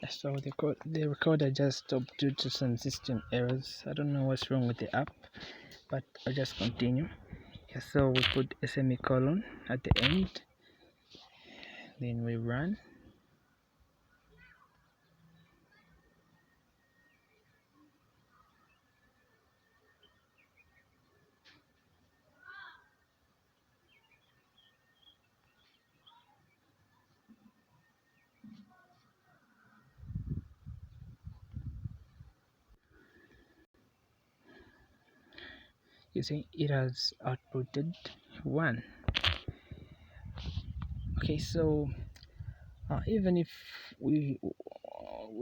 So the recorder just stopped due to some system errors. I don't know what's wrong with the app, but I'll just continue. Yeah, so we put a semicolon at the end, then we run. You see it has outputted 1. Okay, so even if we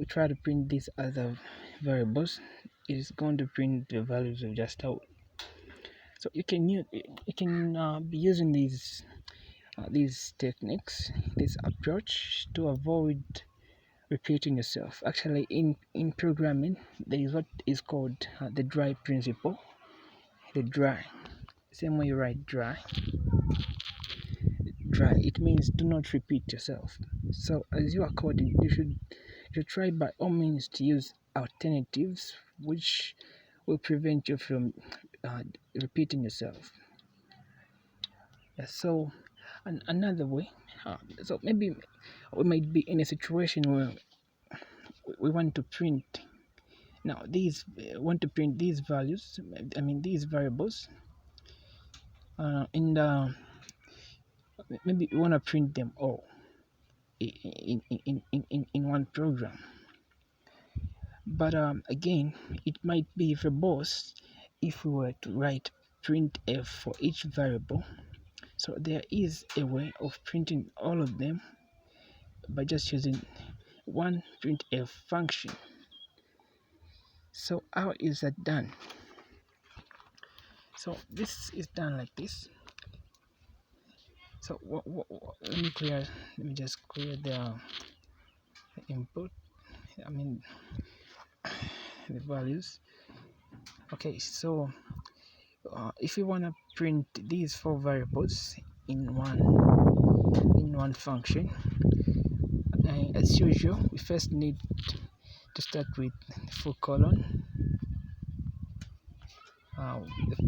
try to print these other variables, it is going to print the values we just told. So you can be using these techniques, this approach, to avoid repeating yourself. Actually, in programming, there is what is called the dry principle. The dry, same way you write dry, it means do not repeat yourself. So as you are coding, you should try by all means to use alternatives which will prevent you from uh, repeating yourself. Yeah, so another way, so maybe we might be in a situation where we want to print now these want to print these values, I mean these variables, in the maybe we want to print them all in one program. But again, it might be verbose if we were to write printf for each variable. So there is a way of printing all of them by just using one printf function. So how is that done? So this is done like this. So let me just clear the input, I mean the values. Okay, so if you want to print these 4 variables in one function, as usual, we first need to start with the full colon.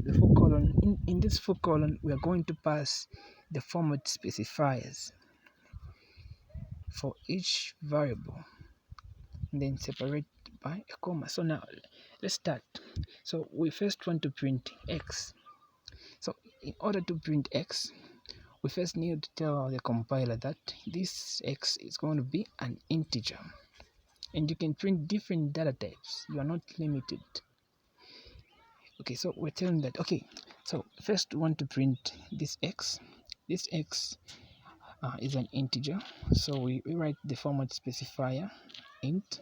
The full colon, in this full colon, we are going to pass the format specifiers for each variable, and then separate by a comma. So now let's start. So we first want to print x. So in order to print x, we first need to tell the compiler that this x is going to be an integer, and you can print different data types. You are not limited. Okay, so we're telling that, okay, so first we want to print this x. This x is an integer, so we write the format specifier int,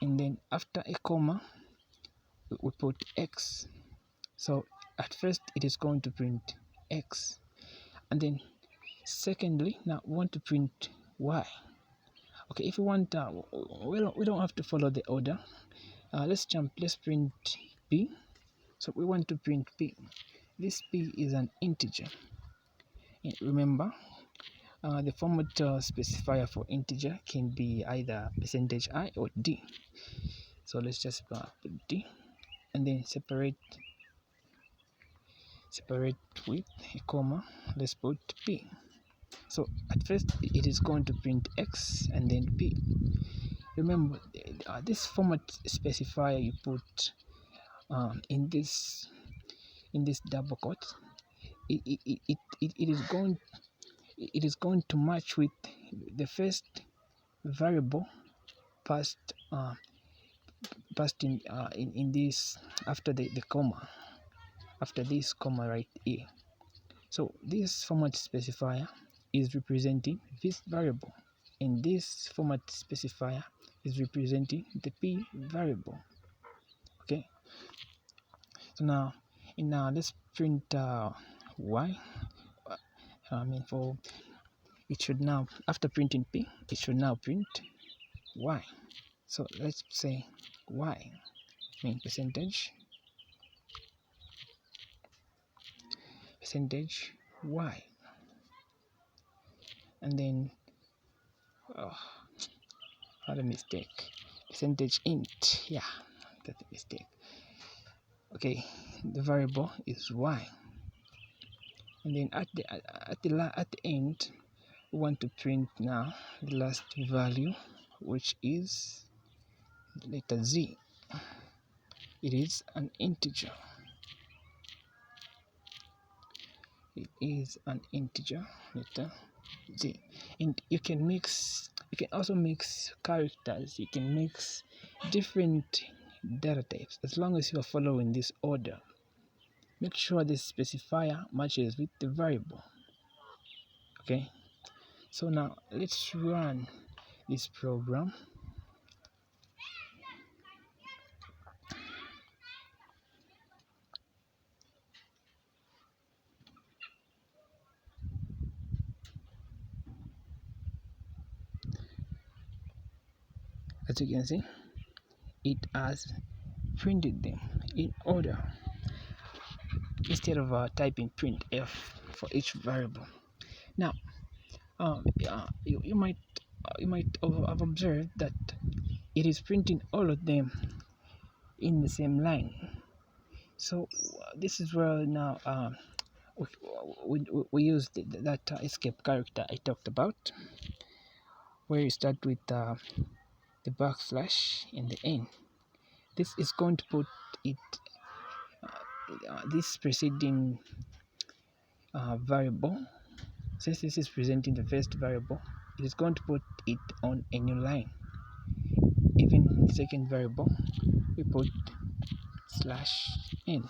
and then after a comma we put x. So at first it is going to print x, and then secondly, now we want to print y. Okay, if we want, we don't have to follow the order. Let's print p. So we want to print p. This p is an integer. And remember, the format specifier for integer can be either %i or d. So let's just put d, and then separate with a comma. Let's put p. So at first it is going to print x and then p. Remember, this format specifier you put in this double quote, it is going to match with the first variable passed in this after the comma, after this comma right here. So this format specifier is representing this variable, and this format specifier is representing the p variable. Okay, so now let's print y. I mean, for it should now, after printing p, it should now print y. So let's say y, I mean percentage y, and then What a mistake. Percentage int. Yeah, that's a mistake. Okay, the variable is y, and then at the end we want to print now the last value, which is the letter z. It is an integer. It is an integer letter z. And you can also mix characters. You can mix different data types as long as you are following this order. Make sure this specifier matches with the variable. Okay, so now let's run this program. As you can see, it has printed them in order instead of typing printf for each variable. Now, you might have observed that it is printing all of them in the same line. So this is where now we use that escape character I talked about, where you start with the backslash and the n. This is going to put it this preceding variable. Since this is presenting the first variable, it is going to put it on a new line. Even the second variable, we put /n.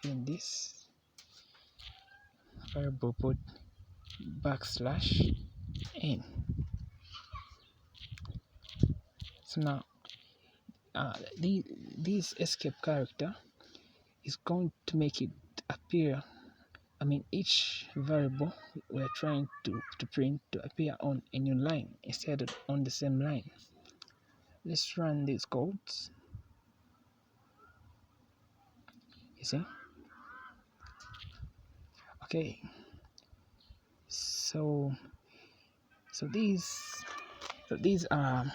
In this variable, put \n. So now, this escape character is going to make it appear. I mean, each variable we're trying to print to appear on a new line instead of on the same line. Let's run these codes. You see? Okay. So these are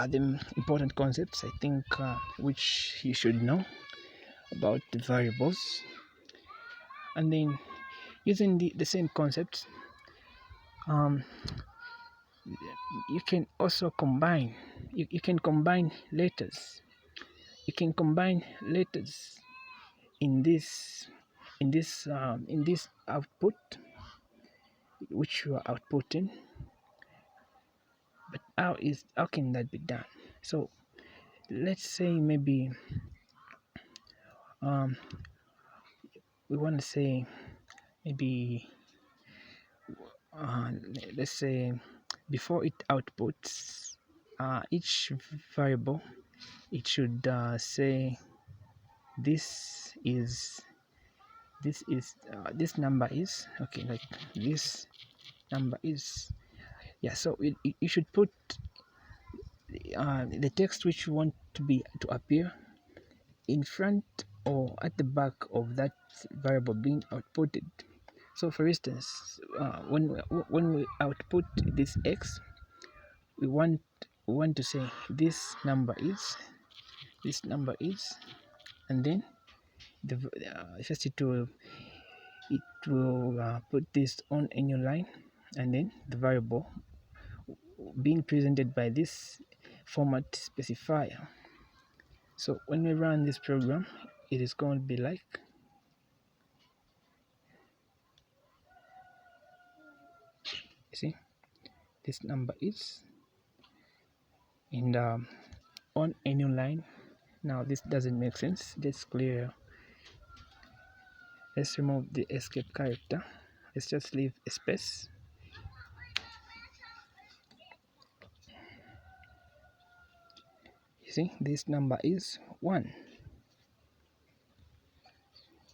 the important concepts I think which you should know about the variables. And then using the same concepts, you can also combine. You can combine letters. You can combine letters in this output which you are outputting. But how can that be done? So let's say maybe we want to say maybe let's say before it outputs each variable, it should say this number is okay, like this number is, yeah. So you should put the text which you want to appear in front or at the back of that variable being outputted. So for instance, when we output this x, we want to say this number is, and then first it will put this on a new line, and then the variable being presented by this format specifier. So when we run this program, it is going to be like you see, this number is, and on a new line. Now this doesn't make sense. Let's clear. Let's remove the escape character. Let's just leave a space. You see, this number is 1.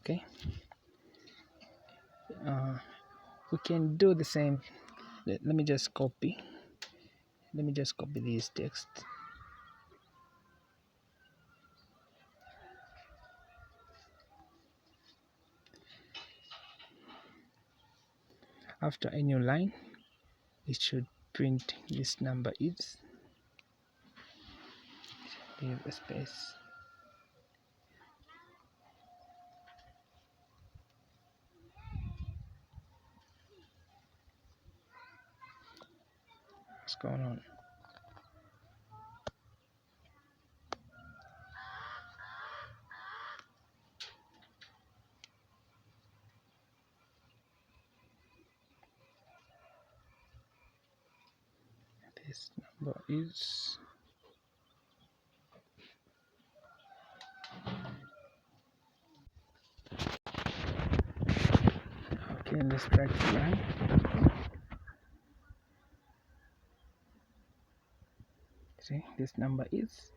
Okay. We can do the same. Let me just copy. Let me just copy this text. After a new line, it should print this number is, leave a space. What's going on? This number is, okay, let's try to run. See, this number is,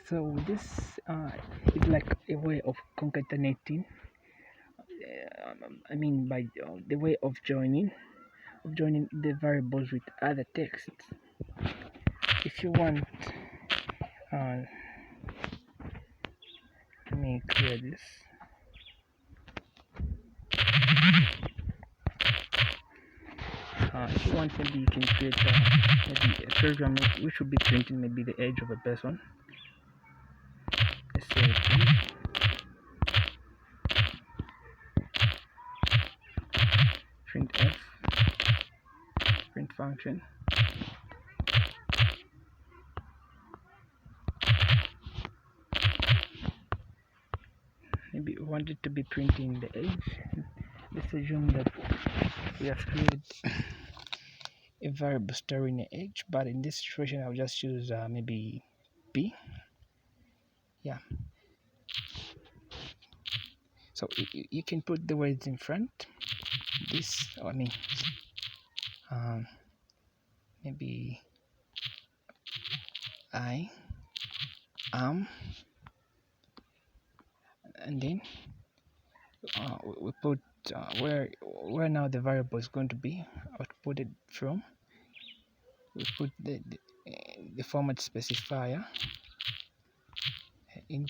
so this is like a way of concatenating, I mean by the way of joining the variables with other texts. If you want, let me clear this. If you want, maybe you can create maybe a program which should be printing maybe the age of a person. Let's say printf, print function. Maybe we want it to be printing the age. Let's assume that we have created a variable storing the age, but in this situation I'll just choose maybe p. Yeah, so you can put the words in front. This, I mean, maybe I am, and then we put where now the variable is going to be outputted from. We put the format specifier in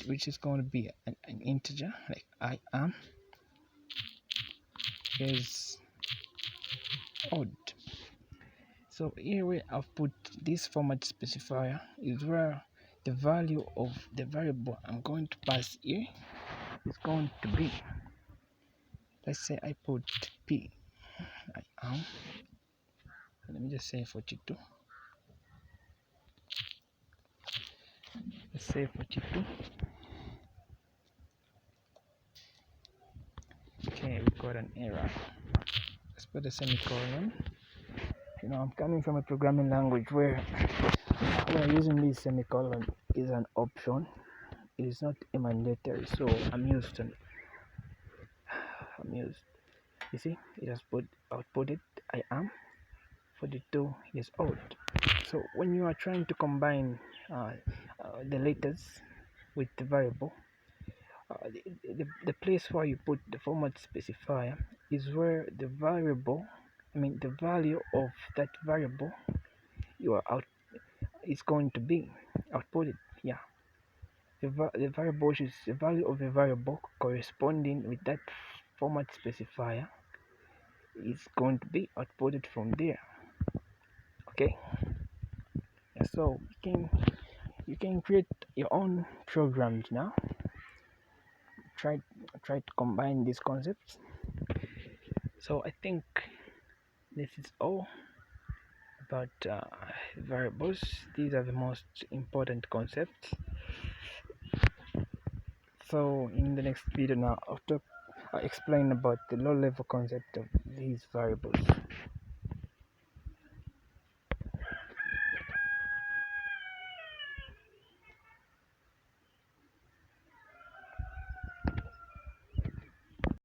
which is going to be an integer, like I am is odd. So here we have put this format specifier is where the value of the variable I'm going to pass here is going to be. Let's say I put p, I am, let me just say 42. Let's say 42. Okay, we got an error. Let's put a semicolon. You know, I'm coming from a programming language where using this semicolon is an option. It is not a mandatory, so I'm used. You see, it has outputted I am 42 years old. So when you are trying to combine the letters with the variable, the place where you put the format specifier is where the variable, I mean the value of that variable you are out is going to be outputted. Yeah, the variable is the value of a variable corresponding with that format specifier is going to be outputted from there. Okay, so you can create your own programs now. Try to combine these concepts. So I think this is all about variables. These are the most important concepts. So in the next video now I'll explain about the low level concept of these variables.